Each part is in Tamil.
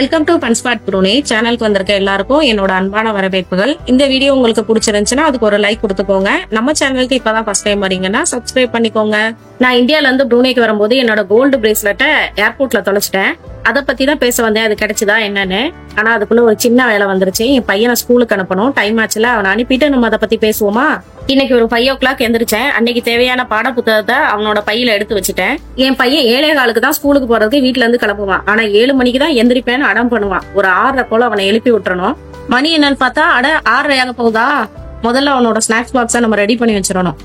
வெல்கம் டு பன்ஸ்பாட் புருனே சேனலுக்கு வந்திருக்க எல்லாருக்கும் என்னோட அன்பான வரவேற்புகள். இந்த வீடியோ உங்களுக்கு பிடிச்சிருந்துச்சுன்னா அதுக்கு ஒரு லைக் கொடுத்துக்கோங்க. நம்ம சேனலுக்கு இப்பதான் ஃபர்ஸ்ட் டைம் வரீங்கன்னா சப்ஸ்கிரைப் பண்ணிக்கோங்க. நான் இந்தியால இருந்து புருனேக்கு வரும்போது என்னோட கோல்டு பிரேஸ்லெட்டை ஏர்போர்ட்ல தொலைச்சிட்டேன். அதை பத்தி தான் பேச வந்தேன். அது கிடைச்சுதா என்னன்னு. ஆனா அதுக்குள்ள ஒரு சின்ன வேலை வந்துருச்சு. என் பையனை ஸ்கூலுக்கு அனுப்பணும். டைம் ஆச்சுல, அவனை அனுப்பிட்டு நம்ம அதை பத்தி பேசுவோமா. இன்னைக்கு ஒரு 5 o'clock எந்திரிச்சேன். அன்னைக்கு தேவையான பாட புத்தகத்தை அவனோட பையில எடுத்து வச்சுட்டேன். என் பையன் 7:15 தான் ஸ்கூலுக்கு போறதுக்கு வீட்டுல இருந்து கிளம்புவான். ஆனா 7 மணிக்கு தான் எந்திரிப்பேன்னு அடம் பண்ணுவான். ஒரு 6:30 போல அவனை எழுப்பி விட்டுறணும். மணி என்னன்னு பார்த்தா 6:30 ஆக போகுதா. முதல்ல அவனோட ஸ்நாக்ஸ் பாக்ஸை நம்ம ரெடி பண்ணி வச்சிடணும்.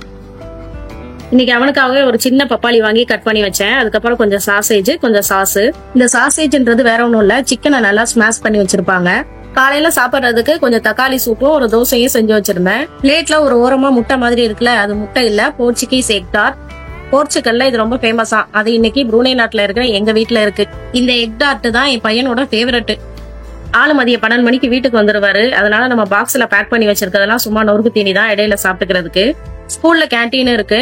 இன்னைக்கு அவனுக்காகவே ஒரு சின்ன பப்பாளி வாங்கி கட் பண்ணி வச்சேன். அதுக்கப்புறம் கொஞ்சம் சாசேஜ், கொஞ்சம் சாஸ். இந்த சாசேஜ்ன்றது வேற ஒண்ணும் இல்ல, சிக்கனை நல்லா ஸ்மாஷ் பண்ணி வச்சிருப்பாங்க. காலையில சாப்பிடுறதுக்கு கொஞ்சம் தக்காளி சூப்பும் ஒரு தோசையும் செஞ்சு வச்சிருந்தேன். பிளேட்ல ஒரு ஓரமா முட்டை மாதிரி இருக்குல்ல, அது முட்டை இல்ல, போர்ச்சுகீஸ் எக் டார்ட். போர்ச்சுகல்ல இது ரொம்ப ஃபேமஸா. அது இன்னைக்கு புருனே நாட்டுல இருக்கிற எங்க வீட்டுல இருக்கு. இந்த எக் டார்ட் தான் என் பையனோட ஃபேவரட். ஆளு மதியம் 12 மணிக்கு வீட்டுக்கு வந்துருவாரு. அதனால நம்ம பாக்ஸ்ல பேக் பண்ணி வச்சிருக்கிறதெல்லாம் சும்மா நொறுக்கு தீனி தான் இடையில சாப்பிட்டுக்கிறதுக்கு. ஸ்கூல்ல கேன்டீன் இருக்கு.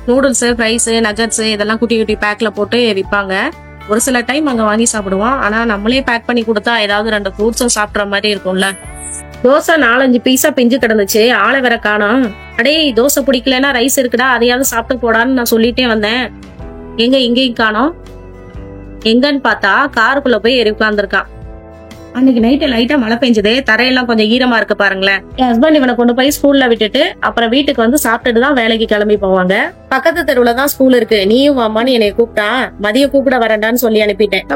நூடுல்ஸ், ஃப்ரைஸ், நகட்ஸ் இதெல்லாம் குட்டி குட்டி பேக்ல போட்டு விற்பாங்க. ஒரு சில டைம் அங்க வாங்கி சாப்பிடுவோம். ஆனா நம்மளே பேக் பண்ணி கொடுத்தா ஏதாவது 2 ஃப்ரூட்ஸும் சாப்பிட்ற மாதிரி இருக்கும்ல. தோசை 4-5 பீஸா பிஞ்சு கிடந்துச்சு. ஆளை வேற காணோம். அடே தோசை பிடிக்கலன்னா ரைஸ் இருக்குடா, அதையாவது சாப்பிட்டு போடான்னு நான் சொல்லிட்டே வந்தேன். எங்க இங்கேயும் காணோம். எங்கன்னு பார்த்தா காருக்குள்ள போய் ஏறி உட்கார்ந்துருக்கான். அன்னைக்கு நைட்டு லைட்டா மழை பெஞ்சது. தரையெல்லாம் கொஞ்சம் ஈரமா இருக்கு பாருங்களேன். என் ஹஸ்பண்ட் இவனை கொண்டு போய் ஸ்கூல்ல விட்டுட்டு அப்புறம் வீட்டுக்கு வந்து சாப்பிட்டுட்டு தான் வேலைக்கு கிளம்பி போவாங்க. பக்கத்து தெருவுல தான் ஸ்கூல் இருக்கு. நீயும் வாமான்னு என்னை கூப்பிட்டான். மதியம் கூப்பிட வரேன்டான்னு சொல்லி அனுப்பிட்டேன்.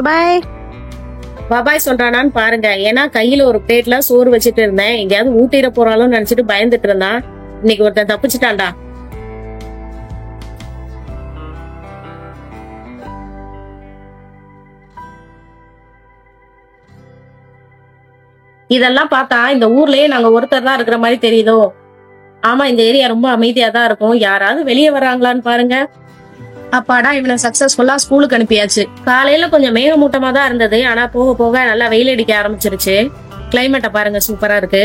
பபாய் சொல்றானான்னு பாருங்க. ஏன்னா கையில ஒரு பிளேட்ல சோறு வச்சுட்டு இருந்தேன். எங்கேயாவது ஊட்டிட போறாலும் நினைச்சிட்டு பயந்துட்டு இருந்தான். இன்னைக்கு ஒருத்தன் தப்பிச்சுட்டான்டா. இதெல்லாம் பார்த்தா இந்த ஊர்லயே நாங்க ஒருத்தர் தான் இருக்கிற மாதிரி தெரியுதோ. ஆமா, இந்த ஏரியா ரொம்ப அமைதியா தான் இருக்கும். யாராவது வெளியே வர்றாங்களான்னு பாருங்க. அப்பாடா, இவனை சக்சஸ்ஃபுல்லா ஸ்கூலுக்கு அனுப்பியாச்சு. காலையில கொஞ்சம் மேகமூட்டமா தான் இருந்தது. ஆனா போக போக நல்லா வெயில் அடிக்க ஆரம்பிச்சிருச்சு. கிளைமேட்டை பாருங்க, சூப்பரா இருக்கு.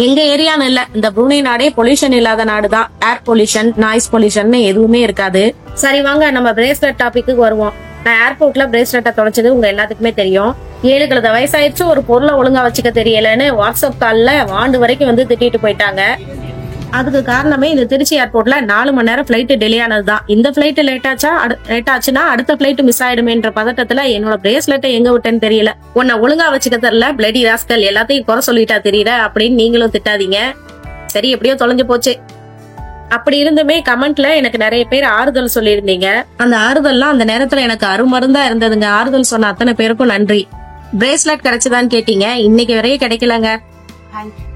எங்க ஏரியான்னு இல்ல, இந்த புருனே நாடே பொல்யூஷன் இல்லாத நாடுதான். ஏர் பொல்யூஷன், நாய்ஸ் பொல்யூஷன் எதுவுமே இருக்காது. சரி வாங்க நம்ம பிரேஸ்லெட் டாபிக்கு வருவோம். நான் ஏர்போர்ட்ல பிரேஸ்லெட்டை தொலைச்சது உங்க எல்லாத்துக்குமே தெரியும். 7 கழுத வயசாயிடுச்சு, ஒரு பொருளை ஒழுங்கா வச்சுக்க தெரியலன்னு வாட்ஸ்அப் கால்ல வாண்டு வரைக்கும் வந்து திட்டிட்டு போயிட்டாங்க. அதுக்கு காரணமே இந்த திருச்சி ஏர்போர்ட்ல 4 மணி நேரம் பிளைட் டிலே ஆனதுதான். இந்த பிளைட் லேட் ஆச்சுன்னா அடுத்த பிளைட் மிஸ் ஆயிடுமேன்ற பதட்டத்துல என்னோட பிரேஸ்லெட்டை எங்க விட்டேன்னு தெரியல. உன்னை ஒழுங்கா வச்சுக்க தெரியல, பிளடி ராஸ்கல், எல்லாத்தையும் குறை சொல்லிட்டா தெரியல அப்படின்னு நீங்களும் திட்டாதீங்க. சரி, எப்படியோ தொலைஞ்சு போச்சு. அப்படி இருந்துமே கமெண்ட்ல எனக்கு நிறைய பேர் ஆறுதல் சொல்லியிருந்தீங்க. அந்த ஆறுதல்லாம் அந்த நேரத்துல எனக்கு அருமருந்தா இருந்ததுங்க. ஆறுதல் சொன்ன அத்தனை பேருக்கும் நன்றி. பிரேஸ்லெட் கிடைச்சதான்னு கேட்டீங்க. இன்னைக்கு வரையும் கிடைக்கலங்க.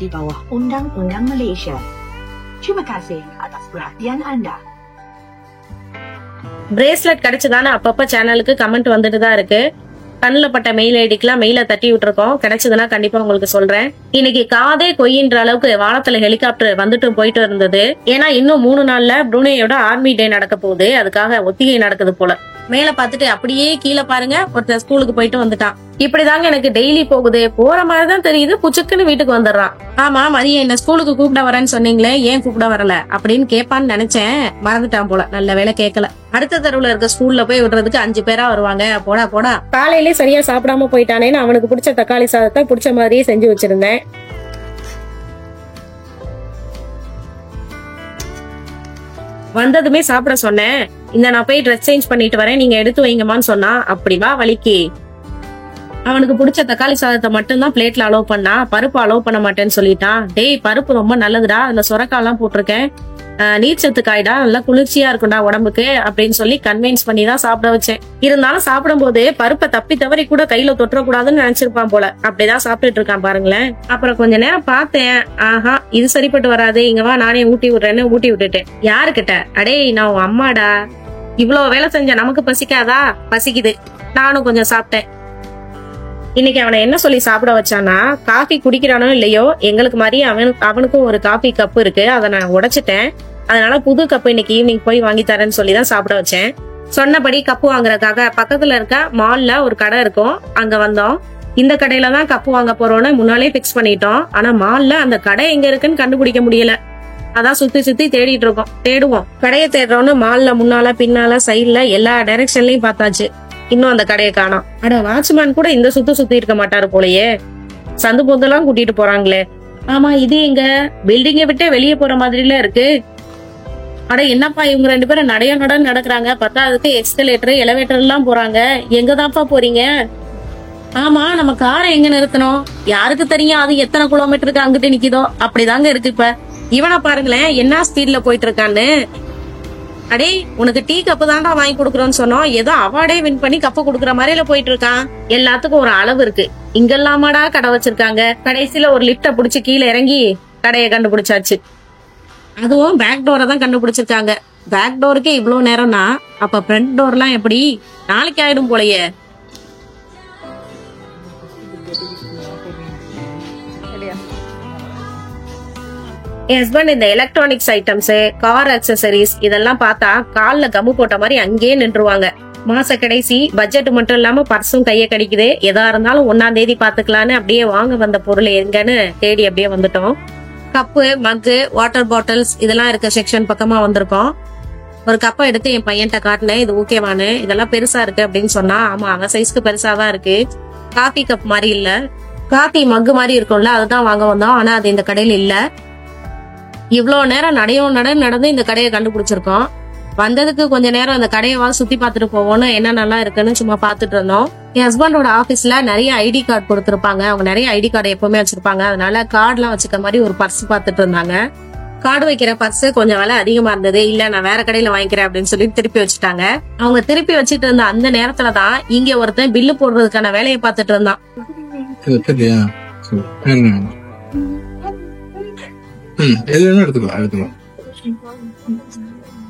Di bawah Undang-Undang Malaysia. Terima kasih atas perhatian anda. Bracelet கிடைச்சதான்னு அப்பப்ப சேனலுக்கு கமெண்ட் வந்துட்டு தான் இருக்கு. கண்ணுல பட்ட மெயில் ஐடிக்குலாம் மெயில தட்டி விட்டுருக்கோம். கிடைச்சதுன்னா கண்டிப்பா உங்களுக்கு சொல்றேன். இன்னைக்கு காதே கொய்யின்ற அளவுக்கு வானத்துல ஹெலிகாப்டர் வந்துட்டு போயிட்டு இருந்தது. ஏன்னா இன்னும் 3 நாள்ல புருனேயோட ஆர்மி டே நடக்க போகுது. அதுக்காக ஒத்திகை நடக்குது போல. மேல பாத்துட்டு அப்படியே கீழே பாருங்க, ஒருத்தர் ஸ்கூலுக்கு போயிட்டு வந்துட்டான். இப்படிதாங்க எனக்கு டெய்லி போகுது. போற மாதிரிதான் தெரியுது, புச்சுக்குன்னு வீட்டுக்கு வந்துடுறான். ஆமா, மதியம் என்ன ஸ்கூலுக்கு கூப்பிட வரேன்னு சொன்னீங்களே, ஏன் கூப்பிட வரல அப்படின்னு கேட்பான்னு நினைச்சேன். மறந்துட்டான் போல. நல்ல வேலை கேட்கல. அடுத்த தெருவுல இருக்க ஸ்கூல்ல போய் விடுறதுக்கு 5 பேரா வருவாங்க. போடா போடா. காலையிலே சரியா சாப்பிடாம போயிட்டானேன்னு அவனுக்கு பிடிச்ச தக்காளி சாதத்தை பிடிச்ச மாதிரியே செஞ்சு வச்சிருந்தேன். வந்ததுமே சாப்பிட சொன்னேன். இந்த நான் போய் ட்ரெஸ் சேஞ்ச் பண்ணிட்டு வரேன், நீங்க எடுத்து வைங்கம்மான்னு சொன்னா. அப்படி வா வலிக்கு. அவனுக்கு பிடிச்ச தக்காளி சாதத்தை மட்டும்தான் பிளேட்ல அலோவ் பண்ணா. பருப்பு அலோவ் பண்ண மாட்டேன்னு சொல்லிட்டான். டேய், பருப்பு ரொம்ப நல்லதுடா, அதுல சுரக்காலாம் போட்டிருக்கேன், நீர்ச்சத்து காய்டா, நல்லா குளிர்ச்சியா இருக்கும்டா உடம்புக்கு அப்படின்னு சொல்லி கன்வின்ஸ் பண்ணி தான் சாப்பிட வச்சேன். இருந்தாலும் சாப்பிடும் போது பருப்பை தப்பி தவறி கூட கையில தொட்டக்கூடாதுன்னு நினைச்சிருப்பான் போல. அப்படிதான் சாப்பிட்டுட்டு இருக்கான் பாருங்களேன். அப்புறம் கொஞ்ச நேரம் பார்த்தேன். ஆஹா, இது சரிப்பட்டு வராது, இங்க வா நானே ஊட்டி விடுறேன்னு ஊட்டி விட்டுட்டேன். யாருக்கிட்ட? அடே, நான் உன் அம்மாடா. இவ்வளவு வேலை செஞ்ச நமக்கு பசிக்காதா? பசிக்குது. நானும் கொஞ்சம் சாப்பிட்டேன். இன்னைக்கு அவனை என்ன சொல்லி சாப்பிட வச்சானா, காஃபி குடிக்கிறானோ இல்லையோ, எங்களுக்கு மாதிரி அவனுக்கும் ஒரு காஃபி கப்பு இருக்கு. அதை நான் உடைச்சிட்டேன். அதனால புது கப்பு இன்னைக்கு ஈவினிங் போய் வாங்கி தரேன்னு சொல்லிதான் சாப்பிட வச்சேன். சொன்னபடி கப்பு வாங்குறதுக்காக பக்கத்துல இருக்க மால்ல ஒரு கடை இருக்கும், அங்க வந்தோம். இந்த கடையில தான் கப்பு வாங்க போறோம்னு முன்னாலே பிக்ஸ் பண்ணிட்டோம். ஆனா மால்ல அந்த கடை எங்க இருக்குன்னு கண்டுபிடிக்க முடியல. அதான் சுத்தி சுத்தி தேடிட்டு இருக்கோம். தேடுவோம், கடையை தேடுறோம்னு மால்ல முன்னால பின்னால சைட்ல எல்லா டைரக்ஷன்லயும் பார்த்தாச்சு. இன்னும் அந்த கடையை காணோம். அட வாட்ச்மேன் கூட இந்த சுத்தி இருக்க மாட்டாரு போலயே. சந்து பொந்தெல்லாம் கூட்டிட்டு போறாங்களே. ஆமா, இது எங்க பில்டிங்கை விட்டு வெளியே போற மாதிரில இருக்கு. அட என்னப்பா இவங்க 2 பேரும் நடன்னு நடக்கிறாங்க. பத்தாவதுக்கு எக்ஸ்கலேட்டர் எலிவேட்டர் எல்லாம் போறாங்க. எங்கதான்ப்பா போறீங்க? ஆமா, நம்ம காரை எங்க நிறுத்தணும்? யாருக்கு தெரியும் அது எத்தனை கிலோமீட்டருக்கு அங்கிட்டு நிக்குதோ. அப்படிதாங்க இருக்கு. இப்ப இவனை பாருங்களேன் என்ன ஸ்பீட்ல போயிட்டு இருக்கான்னு. அடே, உனக்கு டீ கப்பு தாண்டா வாங்கி கொடுக்குறோன்னு சொன்னோம். ஏதோ அவார்டே வின் பண்ணி கப்பு கொடுக்குற மாதிரில போயிட்டு இருக்கான். எல்லாத்துக்கும் ஒரு அளவு இருக்கு. இங்கெல்லாமாடா கடை வச்சிருக்காங்க. கடைசியில ஒரு லிப்ட புடிச்சு கீழே இறங்கி கடையை கண்டுபிடிச்சாச்சு. அதுவும் பேக் டோரை தான் கண்டுபிடிச்சிருக்காங்க. பேக் டோருக்கே இவ்வளவு நேரம்னா அப்ப ஃப்ரண்ட் டோர்லாம் எப்படி? நாளைக்கு ஆயிடும் போலயே. என் ஹஸ்பண்ட் இந்த எலக்ட்ரானிக்ஸ் ஐட்டம்ஸ், கார் அக்சசரிஸ் இதெல்லாம் பார்த்தா கால்ல கம்மு போட்ட மாதிரி அங்கேயே நின்றுவாங்க. மாச கடைசி பட்ஜெட் மட்டும் இல்லாம பர்சும் கைய கடிக்குது. எதா இருந்தாலும் 1ஆம் தேதி பாத்துக்கலான்னு அப்படியே வாங்க வந்த பொருள் எங்கன்னு தேடி அப்படியே வந்துட்டோம். கப்பு, மக்கு, வாட்டர் பாட்டில்ஸ் இதெல்லாம் இருக்க செக்ஷன் பக்கமா வந்திருக்கோம். ஒரு கப்பை எடுத்து என் பையன்கிட்ட காட்டினேன். இது ஓகேவானு. இதெல்லாம் பெருசா இருக்கு அப்படின்னு சொன்னா, ஆமா அவன் சைஸ்க்கு பெருசாதான் இருக்கு. காபி கப் மாதிரி இல்ல, காபி மக்கு மாதிரி இருக்கும்ல, அதுதான் வாங்க வந்தோம். ஆனா அது இந்த கடையில இல்ல. இவ்வளவு நேரம் நடந்து இந்த கடையை கண்டுபிடிச்சிருக்கோம். வந்ததுக்கு கொஞ்ச நேரம் அந்த கடையவா சுத்தி பாத்துட்டு போவோம்னு என்ன நல்லா இருக்குன்னு சும்மா பாத்துட்டு இருந்தோம். என் ஹஸ்பண்டோட ஆபீஸ்ல நிறைய ஐடி கார்டு கொடுத்திருப்பாங்க. அவங்க நிறைய ஐடி கார்டு எப்பவுமே வச்சிருப்பாங்க. அதனால கார்டு எல்லாம் வச்சுக்க மாதிரி ஒரு பர்ஸ் பாத்துட்டு இருந்தாங்க. கார்டு வைக்கிற பர்ஸ் கொஞ்சம் விலை அதிகமா இருந்தது. இல்ல நான் வேற கடையில வாங்கிக்கிறேன் அப்படின்னு சொல்லி திருப்பி வச்சுட்டாங்க. அவங்க திருப்பி வச்சுட்டு இருந்த அந்த நேரத்துலதான் இங்க ஒருத்தன் பில்லு போடுறதுக்கான வேலையை பாத்துட்டு இருந்தான்.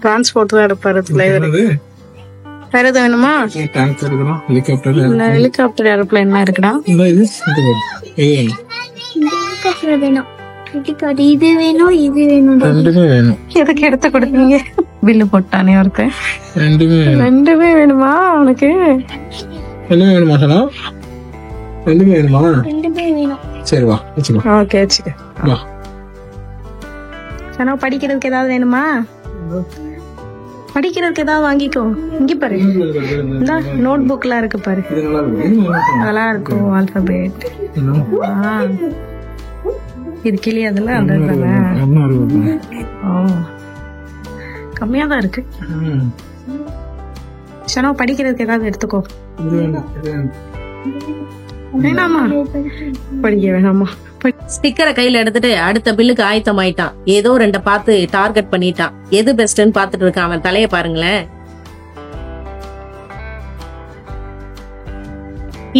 டிரான்ஸ்போர்ட் தான் எடுப்பாரு. வேற எது வேணுமா? ஹெலிகாப்டர் ஏரோப்ளேன் எல்லாம் இருக்குடா. இது வேணும் இது வேணும் எதுக்கு எடுத்து கொடுப்பீங்க? பில்லு போட்டானே ஒருத்தன். ரெண்டுமே வேணுமா உனக்கு? வேணுமா சொன்னா ரெண்டுமே வேணும். சரி வா வச்சுக்கோ. ஓகே வச்சுக்க. வா சனா, படிக்கிறதுக்கு ஏதாவது வேணுமா? படிக்கிறதுக்கு ஏதாவது வாங்கிக்கோ. இங்க பாரு, இந்த நோட் புக்லாம் இருக்கு பாரு, அதெல்லாம் இருக்கும். ஆல்பபெட் இது கிளி அதெல்லாம் அந்த கம்மியா தான் இருக்கு. சனா, படிக்கிறதுக்கு ஏதாவது எடுத்துக்கோ. வேணாமா? படிக்க வேணாமா? ஸ்டிக்கரை கையில எடுத்துட்டு அடுத்த பில்லுக்கு ஆயத்தம் ஆயிட்டான். ஏதோ 2 பார்த்து டார்கெட் பண்ணிட்டான். எது பெஸ்ட்னு பாத்துட்டு இருக்கான். அவன் தலைய பாருங்களேன்.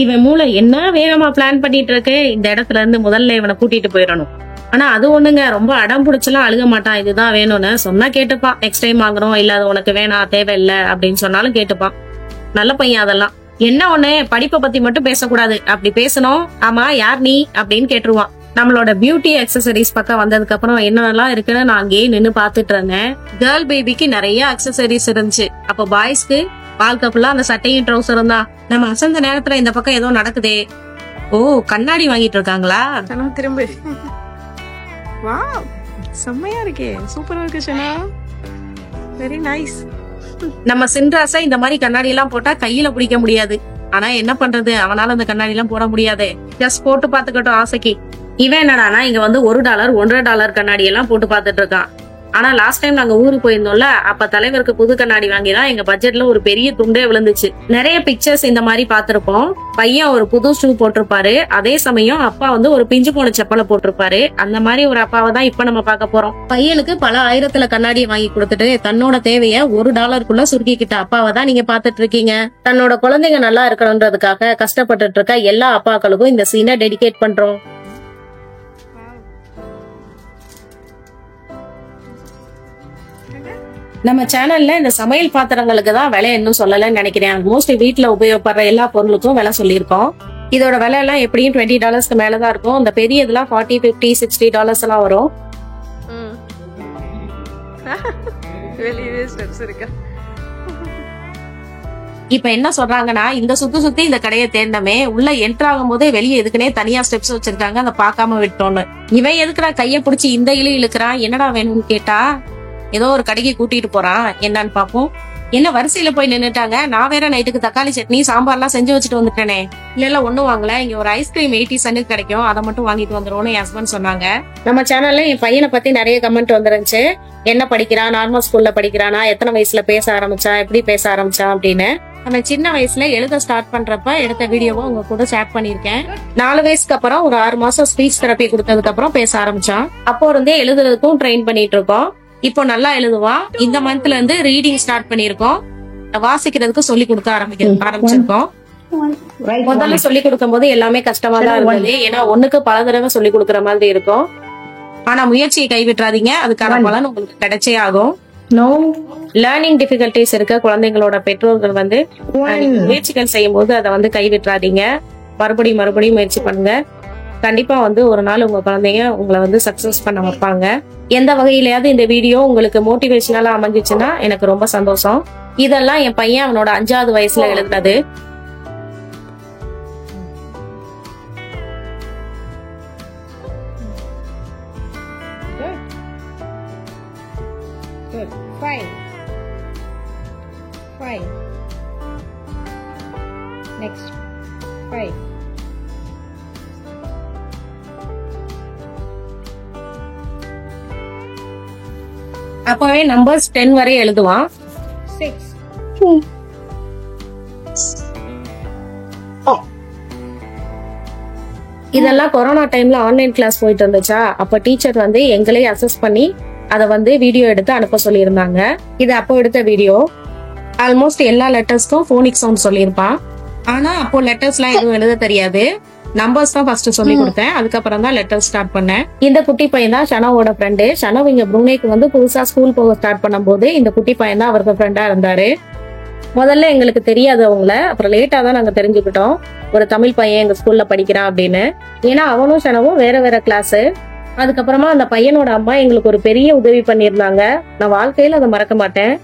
இவன் மூளை என்ன வேகமா பிளான் பண்ணிட்டு இருக்கு. இந்த இடத்துல இருந்து முதல்ல இவனை கூட்டிட்டு போயிடணும். ஆனா அது ஒண்ணுங்க, ரொம்ப அடம் பிடிச்சலாம் அழுக மாட்டான். இதுதான் வேணும்னு சொன்னா கேட்டுப்பான். நெக்ஸ்ட் டைம் வாங்குறோம், இல்ல அது உனக்கு வேணாம் தேவையில்லை அப்படின்னு சொன்னாலும் கேட்டுப்பான். நல்ல பையன். அதெல்லாம் என்ன ஒண்ணு, படிப்பை பத்தி மட்டும் பேசக்கூடாது. அப்படி பேசணும், ஆமா யார் நீ அப்படின்னு கேட்டுருவான். நம்மளோட பியூட்டி அக்சசரிஸ் பக்கம் வந்ததுக்கு அப்புறம் என்னென்னலாம் இருக்குன்னு நான் அங்கேயே நின்னு பாத்துட்டு இருந்தேன். கேர்ள் பேபிக்கு நிறைய அக்சசரிஸ் இருந்துச்சு. அப்ப பாய்ஸ்க்கு பால் கப்புலாம் அந்த சட்டையும் ட்ரௌசரும் தான். நம்ம அசந்த நேரத்துல இந்த பக்கம் ஏதோ நடக்குதே. ஓ, கண்ணாடி வாங்கிட்டு இருக்காங்களா? திரும்ப வா, செம்மையா இருக்கே, சூப்பரா இருக்கு சனா, வெரி நைஸ். நம்ம சின்ராசா இந்த மாதிரி கண்ணாடி எல்லாம் போட்டா கையில பிடிக்க முடியாது. ஆனா என்ன பண்றது, அவனால அந்த கண்ணாடி எல்லாம் போட முடியாது. ஜஸ்ட் போட்டு பாத்துக்கட்டும் ஆசைக்கு. இவன் என்னடானா இங்க வந்து $1 $1.5 கண்ணாடி எல்லாம் போட்டு பாத்துட்டு இருக்கான். ஆனா லாஸ்ட் டைம் நாங்க ஊருக்கு போயிருந்தோம்ல, அப்ப தலைவருக்கு புது கண்ணாடி வாங்கிதான் எங்க பட்ஜெட்ல ஒரு பெரிய துண்டே விழுந்துச்சு. நிறைய பிக்சர்ஸ் இந்த மாதிரி பாத்திருப்போம். பையன் ஒரு புது ஷூ போட்டிருப்பாரு, அதே சமயம் அப்பா வந்து ஒரு பிஞ்சு போன செப்பலை போட்டிருப்பாரு. அந்த மாதிரி ஒரு அப்பாவை தான் இப்ப நம்ம பார்க்க போறோம். பையனுக்கு பல ஆயிரத்துல கண்ணாடியை வாங்கி கொடுத்துட்டு தன்னோட தேவைய $1 சுருக்கிக்கிட்ட அப்பாவை தான் நீங்க பாத்துட்டு இருக்கீங்க. தன்னோட குழந்தைங்க நல்லா இருக்கணும்ன்றதுக்காக கஷ்டப்பட்டுட்டு இருக்க எல்லா அப்பாக்களுக்கும் இந்த சீனை டெடிகேட் பண்றோம். நம்ம சேனல்ல இந்த சமையல் பாத்திரங்களுக்கு தான் விலை இன்னும் சொல்லலன்னு நினைக்கிறேன். மோஸ்ட்லி வீட்டுல உபயோகப்படுற எல்லா பொருளுக்கும் விலை சொல்லியிருக்கோம். இதோட விலை எல்லாம் எப்படியும் $20 மேலதான் இருக்கும். இந்த பெரிய இதெல்லாம் $40, $50, $60 எல்லாம் வரும். இப்ப என்ன சொல்றாங்கன்னா, இந்த சுத்தி இந்த கடையை தேர்ந்தமே உள்ள என்டர் ஆகும் போதே வெளியே எதுக்குனே தனியா ஸ்டெப்ஸ் வச்சிருக்காங்க, அதை பார்க்காம விட்டோன்னு. இவன் எதுக்குடா கைய பிடிச்சி இந்த இழுக்கிறான், என்னடா வேணும்னு கேட்டா ஏதோ ஒரு கடைக்கு கூட்டிட்டு போறான். என்னன்னு பாப்போம். என்ன வரிசையில போய் நின்னுட்டாங்க? நான் வேற நைட்டுக்கு தக்காளி சட்னி சாம்பார்லாம் செஞ்சு வச்சுட்டு வந்துட்டேனே. இல்ல ஒண்ணும் வாங்கல, இங்க ஒரு ஐஸ்கிரீம் 80 சென்ட் கிடைக்கும், அதை மட்டும் வாங்கிட்டு வந்துருவோம்னு என் ஹஸ்பண்ட் சொன்னாங்க. நம்ம சேனல்ல என் பையனை பத்தி நிறைய கமெண்ட் வந்துருந்துச்சு. என்ன படிக்கிறான், நார்மல் ஸ்கூல்ல படிக்கிறானா, எத்தனை வயசுல பேச ஆரம்பிச்சான், எப்படி பேச ஆரம்பிச்சான் அப்படின்னு. அந்த சின்ன வயசுல எழுத ஸ்டார்ட் பண்றப்ப எடுத்த வீடியோவை உங்க கூட ஷேர் பண்ணிருக்கேன். 4 வயசுக்கு அப்புறம் ஒரு 6 மாசம் ஸ்பீச் தெரப்பி கொடுத்ததுக்கு அப்புறம் பேச ஆரம்பிச்சான். அப்போ இருந்தே எழுதுறதுக்கும் ட்ரெயின் பண்ணிட்டு இருக்கோம். இப்போ நல்லா எழுதுவான். இந்த மந்த்ல இருந்து ரீடிங் ஸ்டார்ட் பண்ணிருக்கோம். வாசிக்கிறதுக்கு சொல்லி கொடுக்க ஆரம்பிச்சிருக்கோம். முதல்ல சொல்லி கொடுக்கும் போது எல்லாமே கஷ்டமா தான் இருந்தது. ஏன்னா ஒண்ணுக்கு பல தடவை சொல்லி கொடுக்கற மாதிரி இருக்கும். ஆனா முயற்சியை கைவிட்டுறாதீங்க, அதுக்கான பலன் உங்களுக்கு கிடைச்சே ஆகும். லேர்னிங் டிஃபிகல்டிஸ் இருக்க குழந்தைங்களோட பெற்றோர்கள் வந்து முயற்சிகள் செய்யும் போது அதை வந்து கைவிட்டுறாதீங்க. மறுபடியும் முயற்சி பண்ணுங்க. கண்டிப்பா வந்து ஒரு நாள் உங்க குழந்தைங்க உங்களை வந்து சக்சஸ் பண்ண வைப்பாங்க. எந்த வகையிலயாவது இந்த வீடியோ உங்களுக்கு மோட்டிவேஷனலா அமைஞ்சிச்சுன்னா எனக்கு ரொம்ப சந்தோஷம். இதெல்லாம் என் பையன் அவனோட 5வது வயசுல எழுதுனது. அப்பவே நம்பர்ஸ் 10 வரை எழுதுவான். இதெல்லாம் கொரோனா டைம்ல ஆன்லைன் கிளாஸ் போயிட்டு இருந்துச்சா, அப்ப டீச்சர் வந்து எங்களே அசஸ் பண்ணி அதை வந்து வீடியோ எடுத்து அனுப்ப சொல்லியிருந்தாங்க. இது அப்போ எடுத்த வீடியோ. ஆல்மோஸ்ட் எல்லா லெட்டர்ஸ்க்கும் போனிக் சவுண்ட் சொல்லியிருப்பான். ஆனா அப்போ லெட்டர்ஸ் எல்லாம் எதுவும் எழுத தெரியாது. நம்பர்ஸ் தான் ஃபர்ஸ்ட் சொல்லி கொடுத்தேன், அதுக்கப்புறம் தான் லெட்டர் ஸ்டார்ட் பண்ணேன். இந்த குட்டி பையன் தான் ஷனோவோட ஃப்ரெண்டு. ஷனோ இங்க புருனேக்கு வந்து புதுசா ஸ்கூல் போக ஸ்டார்ட் பண்ணும் போது இந்த குட்டி பையன் தான் அவருக்கு ஃப்ரெண்டா இருந்தாரு. முதல்ல எங்களுக்கு தெரியாது அவங்கள, அப்புறம் லேட்டா தான் நாங்க தெரிஞ்சுக்கிட்டோம் ஒரு தமிழ் பையன் எங்க ஸ்கூல்ல படிக்கிறான் அப்படின்னு. ஏன்னா அவனும் ஷனவும் வேற கிளாஸ். அதுக்கப்புறமா அந்த பையனோட அம்மா எங்களுக்கு ஒரு பெரிய உதவி பண்ணியிருந்தாங்க. நான் வாழ்க்கையில அதை மறக்க மாட்டேன்.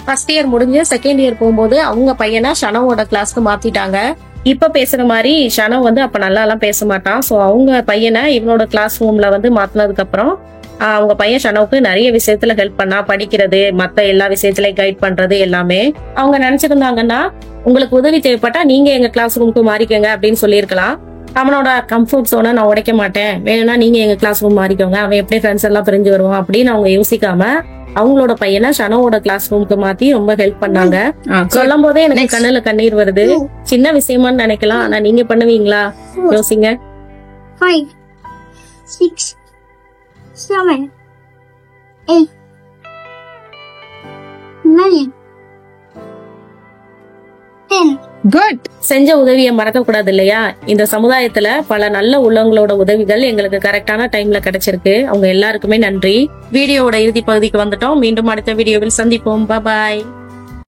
ஃபர்ஸ்ட் இயர் முடிஞ்சு செகண்ட் இயர் போகும்போது அவங்க பையனை ஷனவோட கிளாஸ்க்கு மாத்திட்டாங்க. இப்ப பேசுற மாதிரி ஷனவ் வந்து அப்ப நல்லா எல்லாம் பேச மாட்டான். சோ அவங்க பையனை இவனோட கிளாஸ் ரூம்ல வந்து மாத்தினதுக்கு அப்புறம் அவங்க பையன் ஷனவுக்கு நிறைய விஷயத்துல ஹெல்ப் பண்ணா, படிக்கிறது, மத்த எல்லா விஷயத்திலயும் கைட் பண்றது எல்லாமே. அவங்க நினைச்சிருந்தாங்கன்னா உங்களுக்கு உதவி தேவைப்பட்டா நீங்க எங்க கிளாஸ் ரூமுக்கு மாறிக்கோங்க அப்படின்னு சொல்லியிருக்கலாம். அவனோட கம்ஃபர்ட் ஜோனை நான் உடைக்க மாட்டேன், வேணும்னா நீங்க எங்க கிளாஸ் ரூம் மாறிக்கோங்க, அவன் எப்படி ஃப்ரெண்ட்ஸ் எல்லாம் பிரிஞ்சு வருவான் அப்படின்னு அவங்க யோசிக்காம அவங்களோட பையனை ஷனோவோட கிளாஸ் ரூமுக்கு மாத்தி ரொம்ப ஹெல்ப் பண்ணாங்க. சொல்லும் போதே எனக்கு கண்ணுல கண்ணீர் வருது. சின்ன விஷயமான்னு நினைக்கலாம், ஆனா நீங்க பண்ணுவீங்களா? யோசிங்க. 5, 6, 7, 8, 9, 10. குட். செஞ்ச உதவியை மறக்க கூடாது இல்லையா? இந்த சமுதாயத்துல பல நல்ல உள்ளவங்களோட உதவிகள் எங்களுக்கு கரெக்டான டைம்ல கிடைச்சிருக்கு. அவங்க எல்லாருக்குமே நன்றி. வீடியோவோட இறுதி பகுதிக்கு வந்துட்டோம். மீண்டும் அடுத்த வீடியோவில் சந்திப்போம். பாய்.